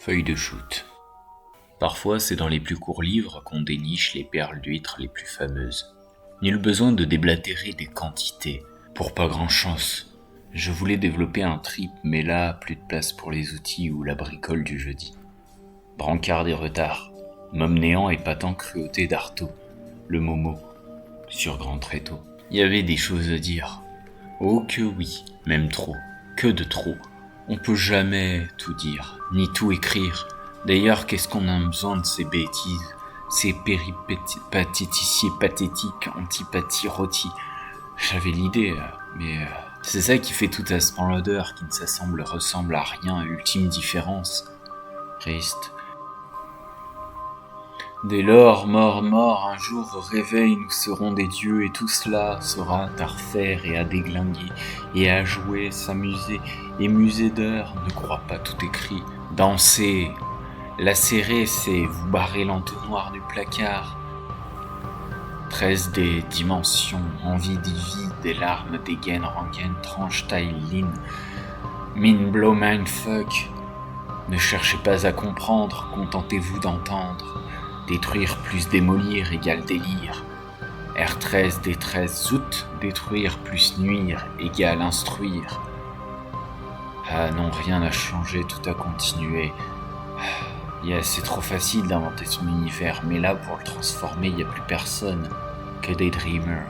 Feuille de shoot. Parfois, c'est dans les plus courts livres qu'on déniche les perles d'huîtres les plus fameuses. Nul besoin de déblatérer des quantités, pour pas grand-chose. Je voulais développer un trip, mais là, plus de place pour les outils ou la bricole du jeudi. Brancard des retards, môme néant et patent cruauté d'Artaud, le Momo, sur grand tréteau. Il y avait des choses à dire. Oh que oui, même trop, que de trop. On peut jamais tout dire, ni tout écrire. D'ailleurs, qu'est-ce qu'on a besoin de ces bêtises, ces péripatéticiers pathétiques, antipathies rôtis. J'avais l'idée, mais c'est ça qui fait tout à ce pan l'odeur, qui ne ressemble à rien, ultime différence. Triste. Dès lors, mort, un jour au réveil, nous serons des dieux, et tout cela sera à refaire et à déglinguer, et à jouer, s'amuser, et muser d'heures, ne crois pas tout écrit. Danser, lacérer, c'est vous barrer l'entonnoir du placard. 13 des dimensions, envie d'ivie, des larmes, dégaine, rengaine, tranche, taille, line, mine, blow, mindfuck. Ne cherchez pas à comprendre, contentez-vous d'entendre. Détruire plus démolir égale délire. R13, D13, zout, détruire plus nuire égale instruire. Ah non, rien n'a changé, tout a continué. C'est trop facile d'inventer son univers, mais là, pour le transformer, il n'y a plus personne que des dreamers.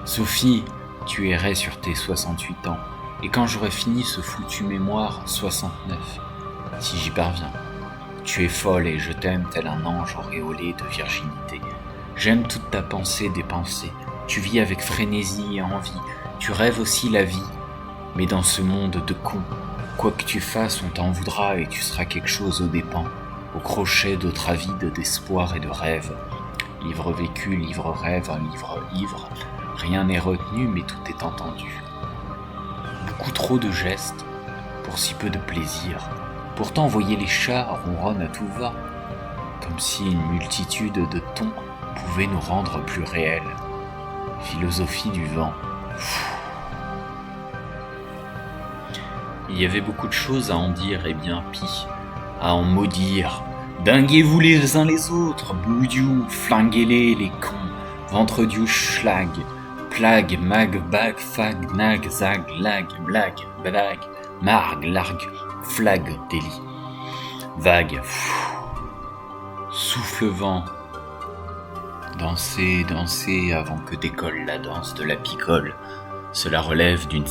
Sophie, tu errais sur tes 68 ans, et quand j'aurai fini ce foutu mémoire, 69, si j'y parviens. Tu es folle et je t'aime tel un ange auréolé de virginité. J'aime toute ta pensée dépensée. Tu vis avec frénésie et envie. Tu rêves aussi la vie. Mais dans ce monde de cons, quoi que tu fasses, on t'en voudra et tu seras quelque chose aux dépens. Au crochet d'autres avides d'espoir et de rêve. Livre vécu, livre rêve, livre ivre. Rien n'est retenu, mais tout est entendu. Beaucoup trop de gestes pour si peu de plaisir. Pourtant, voyez les chats ronronnent à tout va, comme si une multitude de tons pouvait nous rendre plus réels. Philosophie du vent. Il y avait beaucoup de choses à en dire, et bien pis, à en maudire. Dinguez-vous les uns les autres, boudiou, flinguez-les, les cons, ventre-dieu, schlag, plague, mag, bag, fag, nag, zag, lag, blag, balag, marg, largue, flag, délit, vague, souffle vent, dansez avant que décolle la danse de la picole. Cela relève d'une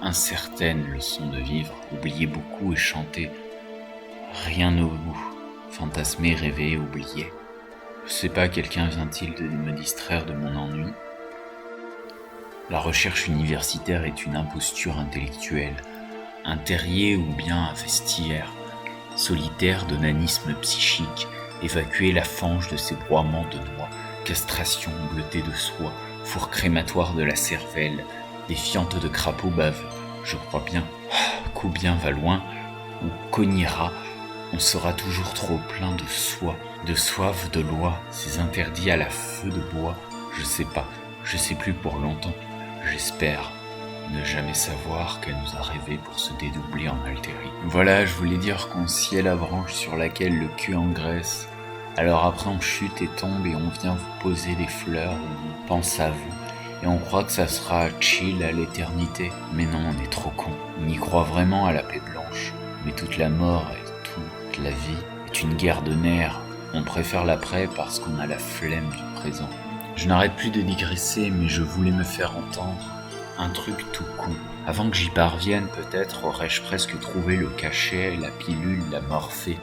incertaine leçon de vivre. Oubliez beaucoup et chantez. Rien au bout. Fantasmer, rêver, oublier. Je sais pas, quelqu'un vient-il de me distraire de mon ennui? La recherche universitaire est une imposture intellectuelle. Un terrier ou bien un vestiaire, solitaire d'onanisme psychique, évacuer la fange de ses broiements de noix, castration bleutée de soie, four crématoire de la cervelle, défiante de crapauds baveux. Je crois bien, qu'au bien va loin, ou cognera, on sera toujours trop plein de soie, de soif de loi, ces interdits à la feu de bois. Je sais pas, je sais plus pour longtemps, j'espère ne jamais savoir qu'elle nous a rêvé pour se dédoubler en altérie. Voilà, je voulais dire qu'on sciait la branche sur laquelle le cul engraisse. Alors après on chute et tombe et on vient vous poser des fleurs, on pense à vous. Et on croit que ça sera chill à l'éternité. Mais non, on est trop con. On y croit vraiment à la paix blanche. Mais toute la mort et toute la vie est une guerre de nerfs. On préfère l'après parce qu'on a la flemme du présent. Je n'arrête plus de digresser, mais je voulais me faire entendre. Un truc tout con. Avant que j'y parvienne, peut-être aurais-je presque trouvé le cachet, la pilule, la morphée.